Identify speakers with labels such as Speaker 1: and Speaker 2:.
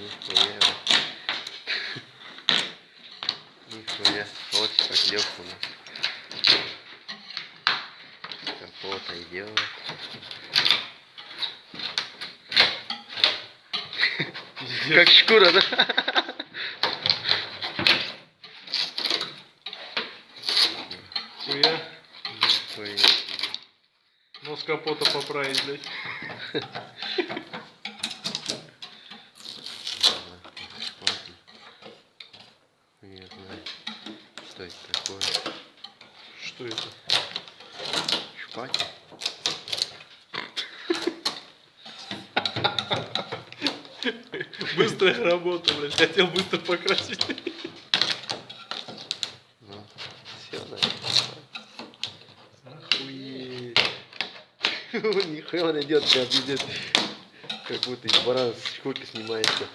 Speaker 1: Нихуя. Нихуя. Вот шпаклевка у нас. Капота идет. Как шкура, да?
Speaker 2: Хуя.
Speaker 1: Ой,
Speaker 2: Нос капота поправить, блядь.
Speaker 1: не знаю, что это такое.
Speaker 2: Что это?
Speaker 1: Шпатель?
Speaker 2: Быстрая работа, блядь. Хотел быстро покрасить.
Speaker 1: Ну, все, да.
Speaker 2: Охуеть.
Speaker 1: Нихуя он идет, прям пиздец. Как будто из барана с шкурки снимается.